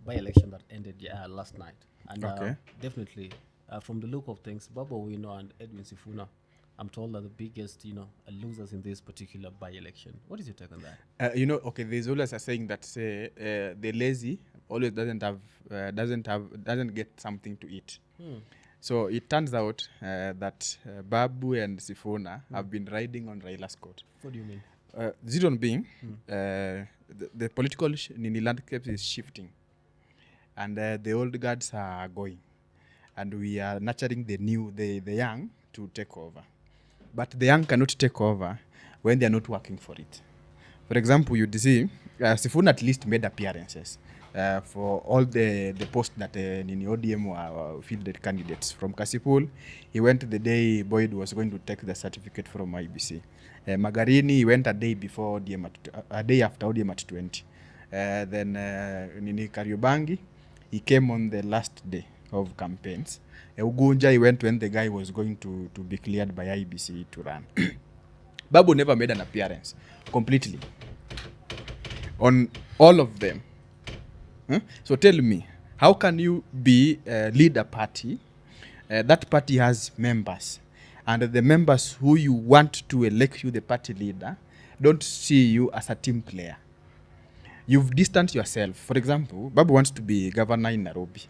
by-election that ended last night. And Okay. definitely, from the look of things, Babu Owino and Edwin Sifuna, I'm told are the biggest, losers in this particular by-election. What is your take on that? Okay, there's always a saying that say the lazy always doesn't get something to eat. So it turns out that Babu and Sifuna have been riding on Raila's coat. What do you mean? Reason being, the political nini landscape is shifting, and the old guards are going, and we are nurturing the young to take over. But the young cannot take over when they are not working for it. For example, you'd see Sifuna at least made appearances for all the posts that Nini ODM were fielded candidates. From Kasipul, he went the day Boyd was going to take the certificate from IBC. Magarini, he went a day before ODM, a day after ODM at 20. Then Nini Kariobangi, he came on the last day of campaigns. Ugunja, he went when the guy was going to be cleared by IBC to run. Babu never made an appearance completely on all of them. So tell me, how can you lead a party? That party has members, and the members who you want to elect you the party leader don't see you as a team player. You've distanced yourself. For example, Babu wants to be governor in Nairobi.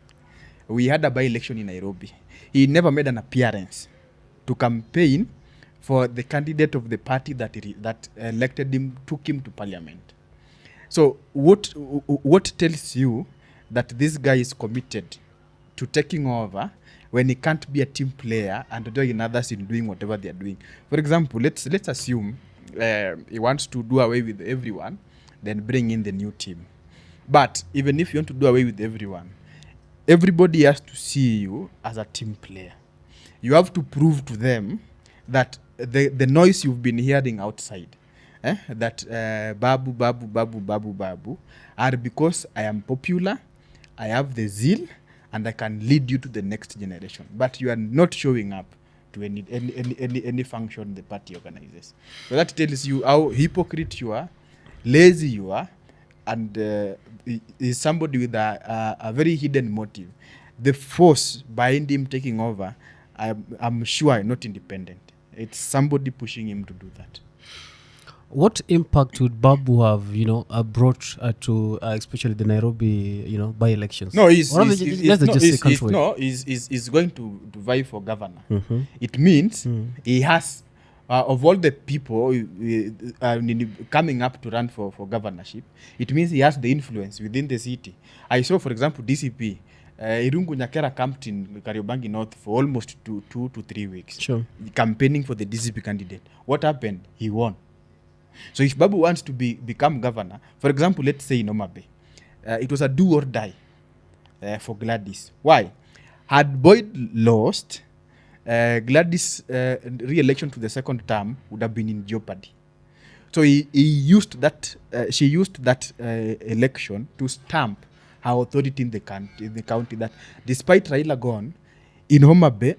We had a by-election in Nairobi. He never made an appearance to campaign for the candidate of the party that elected him, took him to parliament. So what tells you that this guy is committed to taking over when he can't be a team player and join others in doing whatever they are doing? For example, let's assume he wants to do away with everyone, then bring in the new team. But even if you want to do away with everyone, everybody has to see you as a team player. You have to prove to them that the noise you've been hearing outside, that Babu are because I am popular, I have the zeal, and I can lead you to the next generation. But you are not showing up to any function the party organizes. So that tells you how hypocrite you are, lazy you are, and is somebody with a very hidden motive. The force behind him taking over, I'm sure, not independent. It's somebody pushing him to do that. What impact would Babu have, brought to especially the Nairobi, by-elections? No, he's going to vie for governor. Mm-hmm. It means he has, of all the people coming up to run for governorship, it means he has the influence within the city. I saw, for example, DCP, Irungu Nyakera camped in Kariobangi North for almost 2 to 3 weeks, sure, campaigning for the DCP candidate. What happened? He won. So if Babu wants to become governor, for example, let's say in Homa Bay, it was a do or die for Gladys. Why? Had Boyd lost, Gladys' re-election to the second term would have been in jeopardy. So she used that election to stamp her authority in the county that despite Raila gone, in Homa Bay,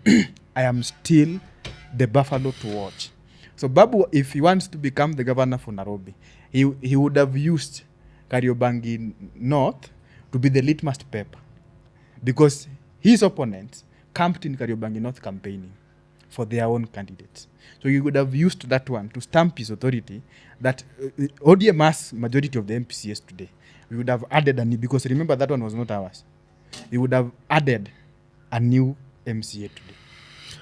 I am still the buffalo to watch. So Babu, if he wants to become the governor for Nairobi, he would have used Kariobangi North to be the litmus paper, because his opponents camped in Kariobangi North campaigning for their own candidates. So he would have used that one to stamp his authority that ODM has majority of the MPCs today. We would have added because remember that one was not ours. We would have added a new MCA today.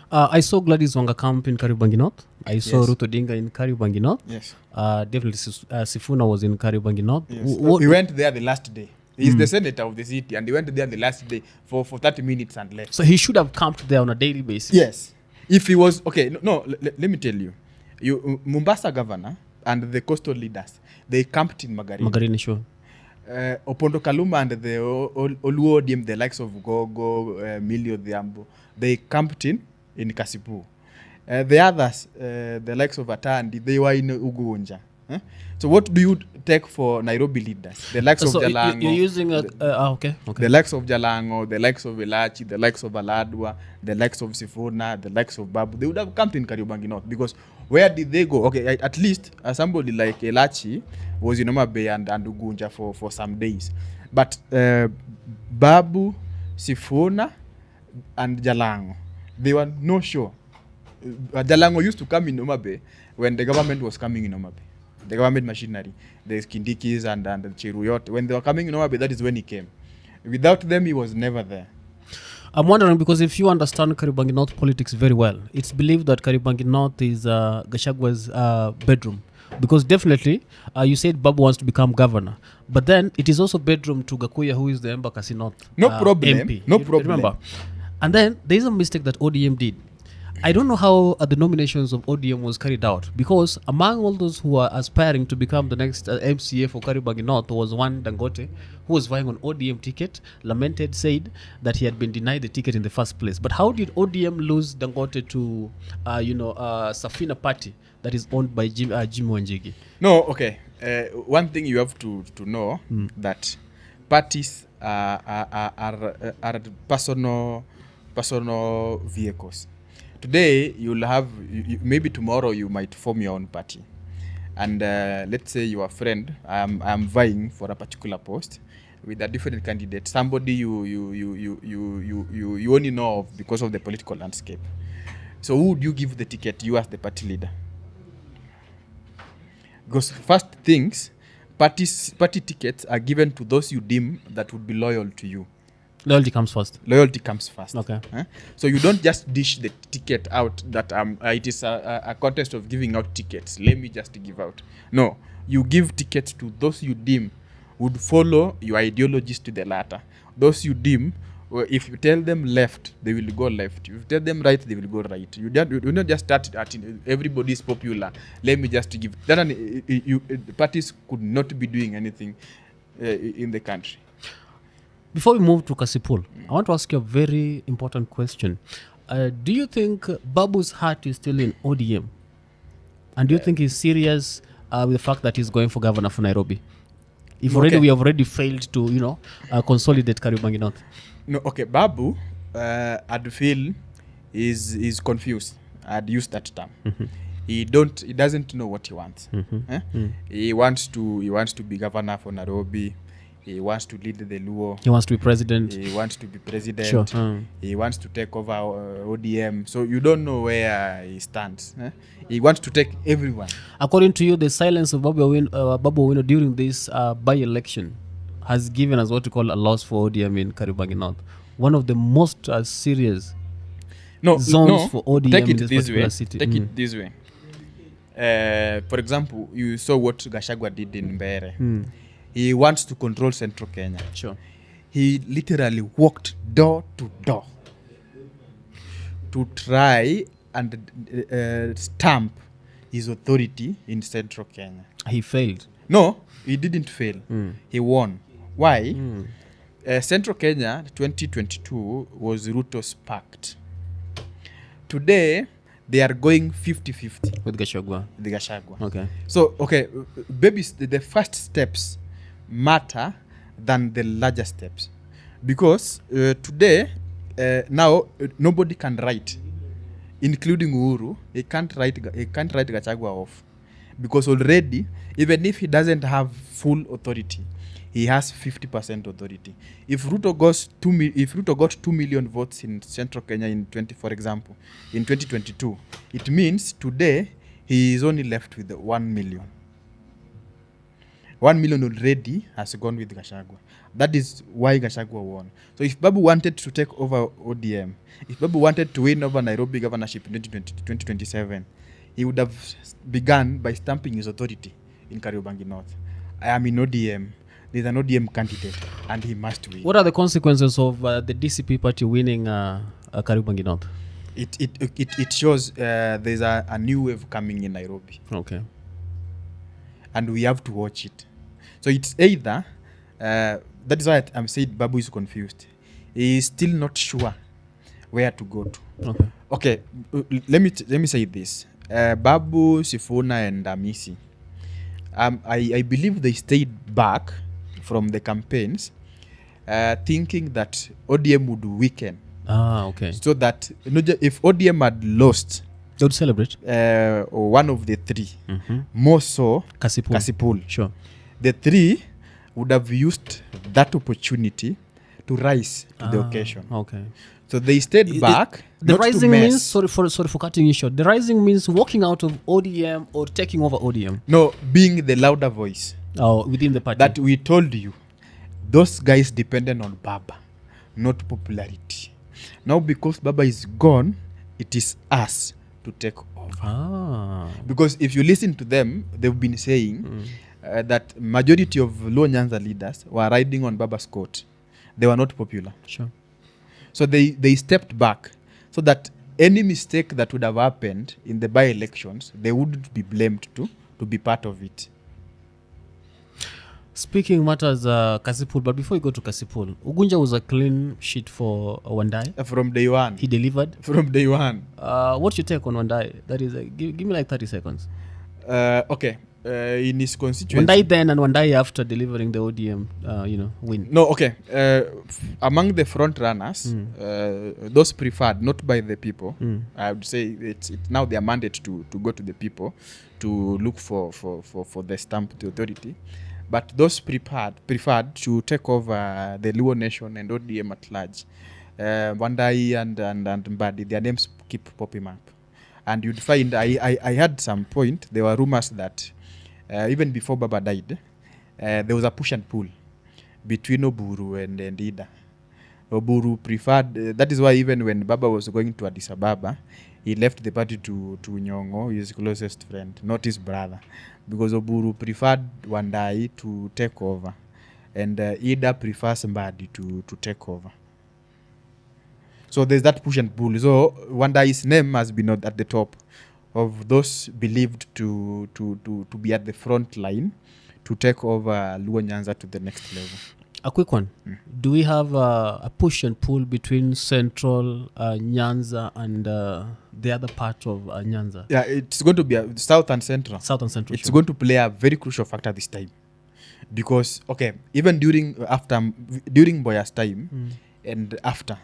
I saw Gladys Wanga camp in Kariobangi North. I saw Ruth Odinga in Kariobangi North. Yes. Definitely Sifuna was in Kariobangi North. Yes. He went there the last day. He's the senator of the city, and he went there the last day for 30 minutes and left. So he should have camped there on a daily basis. Yes. If he was... Okay, let me tell you. Mombasa governor and the coastal leaders, they camped in Magarini. Magarini, sure. Opondo Kaluma and the Oluo ODM, the likes of Gogo, Milio Dhiambo, they camped in Kasipu. The others, the likes of Atandi, they were in Ugunja. So what do you take for Nairobi leaders? The likes of Jalango. You're using okay. The likes of Jalango, the likes of Elachi, the likes of Aladwa, the likes of Sifuna, the likes of Babu. They would have camped in Kariobangi North, because where did they go? Okay, at least somebody like Elachi was in Homa Bay and Ugunja for some days. But Babu, Sifuna, and Jalango. They were no show. Jalango used to come in Omabe when the government was coming in Omabe. The government machinery, the Kindikis and the Chiruyot. When they were coming in Omabe, that is when he came. Without them, he was never there. I'm wondering, because if you understand Kariobangi North politics very well, it's believed that Kariobangi North is Gachagwa's bedroom. Because definitely, you said Babu wants to become governor. But then, it is also bedroom to Gakuya, who is the Embakasi North No problem. MP. No You problem. remember? And then, there is a mistake that ODM did. I don't know how the nominations of ODM was carried out, because among all those who are aspiring to become the next MCA for Kariobangi North was one Dangote, who was vying on ODM ticket, lamented, said that he had been denied the ticket in the first place. But how did ODM lose Dangote to, Sifuna party that is owned by Jim Wanjigi? No, okay. One thing you have to know that parties are personal vehicles. Today you'll have maybe tomorrow you might form your own party, and let's say your friend, I'm vying for a particular post with a different candidate, somebody you only know of because of the political landscape. So who would you give the ticket? You as the party leader. Because first things, party tickets are given to those you deem that would be loyal to you. Loyalty comes first. Loyalty comes first. Okay. So you don't just dish the ticket out that it is a contest of giving out tickets. Let me just give out. No, you give tickets to those you deem would follow your ideologies to the latter. Those you deem, if you tell them left, they will go left. If you tell them right, they will go right. You don't just start at everybody is popular. Let me just give. Parties could not be doing anything in the country. Before we move to Kasipul, I want to ask you a very important question. Do you think Babu's heart is still in ODM? And do you think he's serious with the fact that he's going for governor for Nairobi? If already we have already failed to, consolidate Kariobangi North. No, okay. Babu, I'd feel is confused. I'd use that term. Mm-hmm. He doesn't know what he wants. Mm-hmm. He wants to be governor for Nairobi. He wants to lead the Luo. He wants to be president. He wants to be president. Sure. He wants to take over ODM. So you don't know where he stands. He wants to take everyone. According to you, the silence of Babu Owino during this by-election has given us what we call a loss for ODM in Kariobangi North. One of the most serious zones for ODM in this particular city. Take it this way. For example, you saw what Gachagua did in Mbeere. He wants to control Central Kenya. Sure. He literally walked door to door to try and stamp his authority in Central Kenya. He failed. No, he didn't fail. He won. Why? Central Kenya 2022 was Ruto's pact. Today, they are going 50-50. With Gachagua. The Gachagua. Okay. So, babies, the first steps matter than the larger steps. Because today, now, nobody can write, including Uhuru. He can't write Gachagua off. Because already, even if he doesn't have full authority, he has 50% authority. If Ruto got 2 million votes in Central Kenya for example, in 2022, it means today he is only left with 1 million. 1 million already has gone with Gachagua. That is why Gachagua won. So if Babu wanted to take over ODM, if Babu wanted to win over Nairobi governorship in 2027, he would have begun by stamping his authority in Kariobangi North. I am in ODM. There's an ODM candidate, and he must win. What are the consequences of the DCP party winning Kariobangi North? It shows there's a new wave coming in Nairobi. Okay. And we have to watch it. So it's either, that is why I'm saying Babu is confused. He is still not sure where to go to. Okay, let me say this. Babu, Sifuna, and Amisi, I believe they stayed back from the campaigns thinking that ODM would weaken. Okay. So that if ODM had lost, they would celebrate. One of the three, more so Kasipul. Kasipul. Sure. The three would have used that opportunity to rise to the occasion. Okay. So they stayed back. The not to rising mess. means sorry for cutting you short. The rising means walking out of ODM or taking over ODM. No, being the louder voice. Within the party. That we told you, those guys depended on Baba, not popularity. Now because Baba is gone, it is us to take over. Because if you listen to them, they've been saying that majority of Luo Nyanza leaders were riding on Baba's coat. They were not popular. Sure. So they stepped back so that any mistake that would have happened in the by-elections, they wouldn't be blamed to be part of it. Speaking matters, Kasipul, but before you go to Kasipul, Ugunja was a clean sheet for Wandai. From day one. He delivered. From day one. What's your take on Wandai? That is, give me like 30 seconds. Okay. In his constituency. Wandai then and Wandai after delivering the ODM, win. No, okay. Among the front runners, those preferred, not by the people, I would say it's now their mandate to go to the people to look for the stamp to authority. But those preferred to take over the Luo nation and ODM at large. Wandai and Mbadi, their names keep popping up. And you'd find, I had some point, there were rumors that even before Baba died, there was a push and pull between Oburu and Ida. Oburu preferred, that is why even when Baba was going to Addis Ababa, he left the party to Nyong'o, his closest friend, not his brother. Because Oburu preferred Wandai to take over. And Ida prefers Mbadi to take over. So there's that push and pull. So Wandai's name has been at the top of those believed to be at the front line to take over Luo Nyanza to the next level. A quick one. Do we have a push and pull between Central Nyanza and the other part of Nyanza? Yeah, it's going to be South and Central. South and Central. It's going to play a very crucial factor this time. Because, okay, even during Boya's time and after,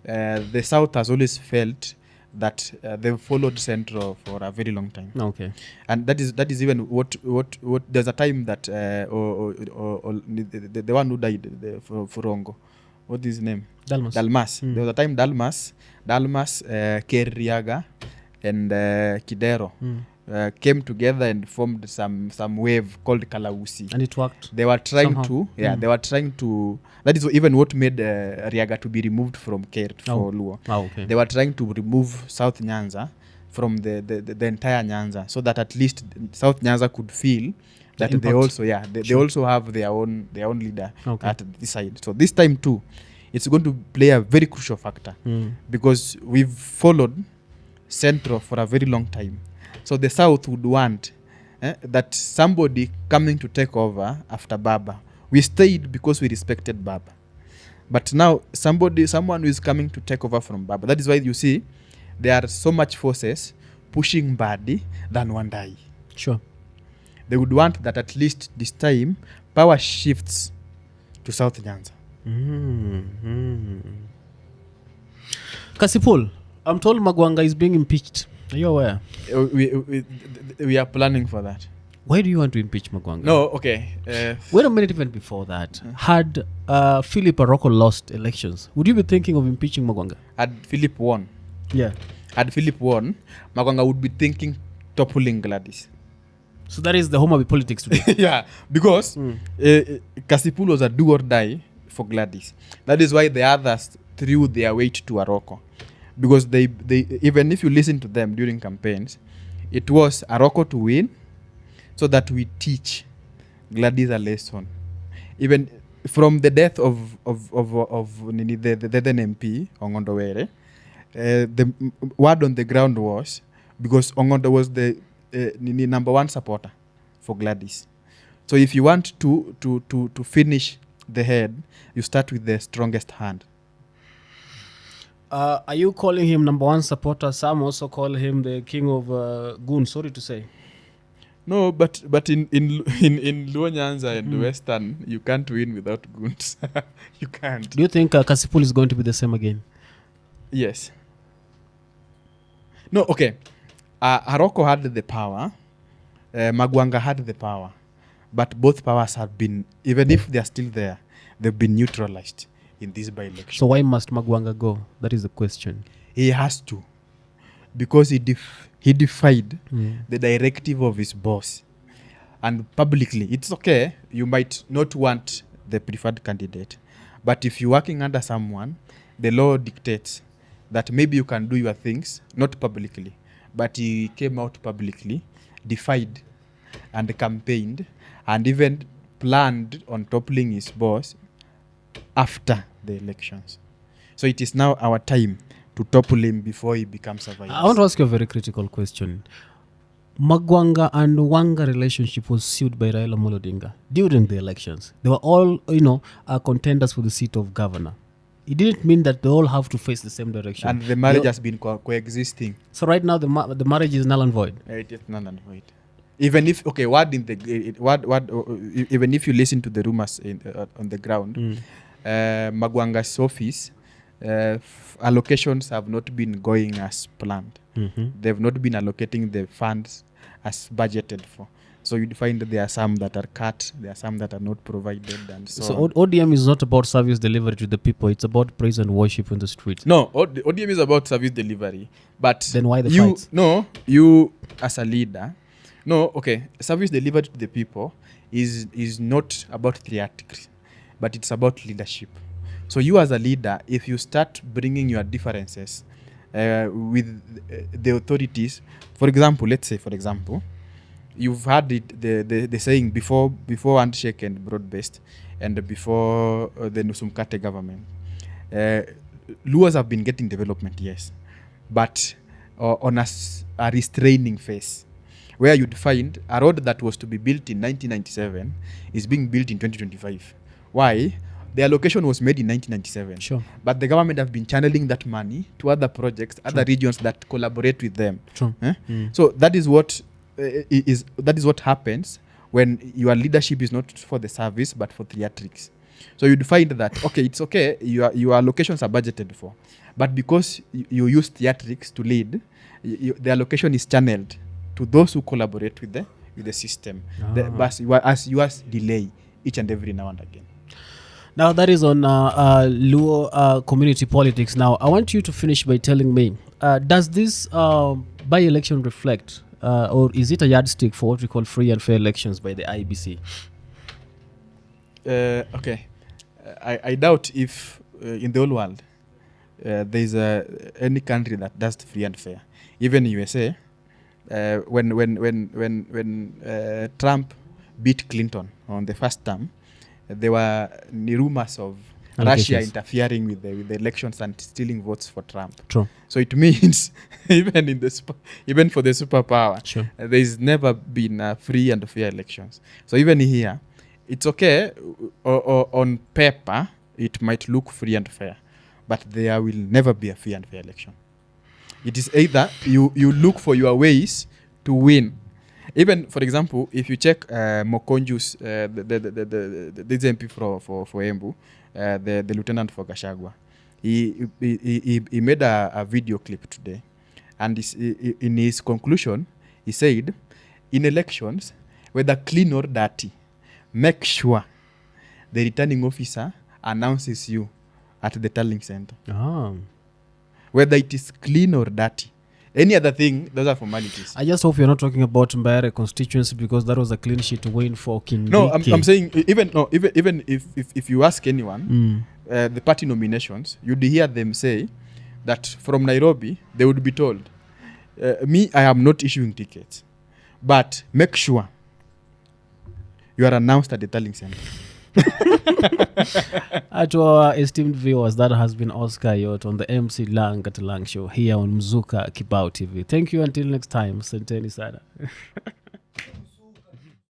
the South has always felt that they've followed Central for a very long time. Okay. And that is even what there's a time that the one who died, Furongo, what is his name? Dalmas. There was a time Dalmas, Keriaga and Kidero came together and formed some wave called Kalausi. And it worked. They were trying to, that is even what made Riaga to be removed from Ker for Luo. Okay. They were trying to remove South Nyanza from the entire Nyanza so that at least South Nyanza could feel that they also have their own leader at this side. So this time too, it's going to play a very crucial factor because we've followed Central for a very long time. So the South would want that somebody coming to take over after Baba. We stayed because we respected Baba. But now someone who is coming to take over from Baba. That is why you see there are so much forces pushing Mbadi than Wandai. Sure. They would want that at least this time power shifts to South Nyanza. Kasipul, I'm told Magwanga is being impeached. Are you aware? We are planning for that. Why do you want to impeach Magwanga? No, okay. Wait a minute, even before that. Had Philip Aroko lost elections, would you be thinking of impeaching Magwanga? Had Philip won? Yeah. Had Philip won, Magwanga would be thinking toppling Gladys. So that is the Homa Bay politics today. Yeah, because Kasipul was a do or die for Gladys. That is why the others threw their weight to Aroko. Because they even if you listen to them during campaigns, it was Aroko to win so that we teach Gladys a lesson. Even from the death of the then MP, Ongondowere, the word on the ground was, because Ongondo was the number one supporter for Gladys. So if you want to finish the head, you start with the strongest hand. Are you calling him number one supporter? Some also call him the king of goons. Sorry to say. No, but in Luo Nyanza and Western, you can't win without goons. You can't. Do you think Kasipul is going to be the same again? Yes. No, okay. Aroko had the power. Magwanga had the power. But both powers have been, even if they are still there, they've been neutralized in this by-election. So why must Magwanga go? That is the question. He has to, because he defied the directive of his boss. And publicly, it's okay, you might not want the preferred candidate, but if you're working under someone, the law dictates that maybe you can do your things, not publicly, but he came out publicly, defied and campaigned, and even planned on toppling his boss after the elections. So it is now our time to topple him before he becomes a virus. I want to ask you a very critical question. Magwanga and Wanga relationship was sued by Raila Amolo Odinga during the elections. They were all, contenders for the seat of governor. It didn't mean that they all have to face the same direction. And the marriage has been coexisting. So right now the marriage is null and void. It is null and void. Even if even if you listen to the rumors on the ground, Magwanga's office allocations have not been going as planned. They've not been allocating the funds as budgeted for. So you'd find that there are some that are cut, there are some that are not provided, and so ODM is not about service delivery to the people, it's about praise and worship in the streets. No, ODM is about service delivery. But then why the fights? No, you as a leader, service delivery to the people is not about theatrics, but it's about leadership. So you as a leader, if you start bringing your differences with the authorities, for example, you've had the saying before handshake and broad-based, and before the Nusumkate government, Luos have been getting development, yes, but on a restraining phase, where you'd find a road that was to be built in 1997 is being built in 2025. Why? The allocation was made in 1997. Sure. But the government have been channeling that money to other projects, other regions that collaborate with them. Sure. So that is what happens when your leadership is not for the service but for theatrics. So you'd find that it's okay, your allocations are budgeted for, but because you use theatrics to lead, the allocation is channeled to those who collaborate with the system. But yours delay each and every now and again. Now that is on Luo community politics. Now I want you to finish by telling me, does this by-election reflect or is it a yardstick for what we call free and fair elections by the IBC? I doubt if in the whole world there is any country that does free and fair. Even USA, when Trump beat Clinton on the first term, there were rumors of Russia interfering with the elections and stealing votes for Trump. True. So it means even for the superpower, sure, there's never been free and fair elections. So even here, it's okay. On paper, it might look free and fair, but there will never be a free and fair election. It is either you look for your ways to win. Even, for example, if you check Mokonju's, the MP for Embu, the lieutenant for Gachagua, he made a video clip today, and in his conclusion, he said, in elections, whether clean or dirty, make sure the returning officer announces you at the tallying center. Whether it is clean or dirty. Any other thing, those are formalities. I just hope you're not talking about Mbayare constituency, because that was a clean sheet win for Kindiki. No, I'm saying even if you ask anyone, the party nominations, you'd hear them say that from Nairobi they would be told, I am not issuing tickets, but make sure you are announced at the tallying center. To our esteemed viewers, that has been Oscar Yot on the MC Lang at Lang Show here on Mzuka Kibao TV. Thank you until next time. Senteni sana.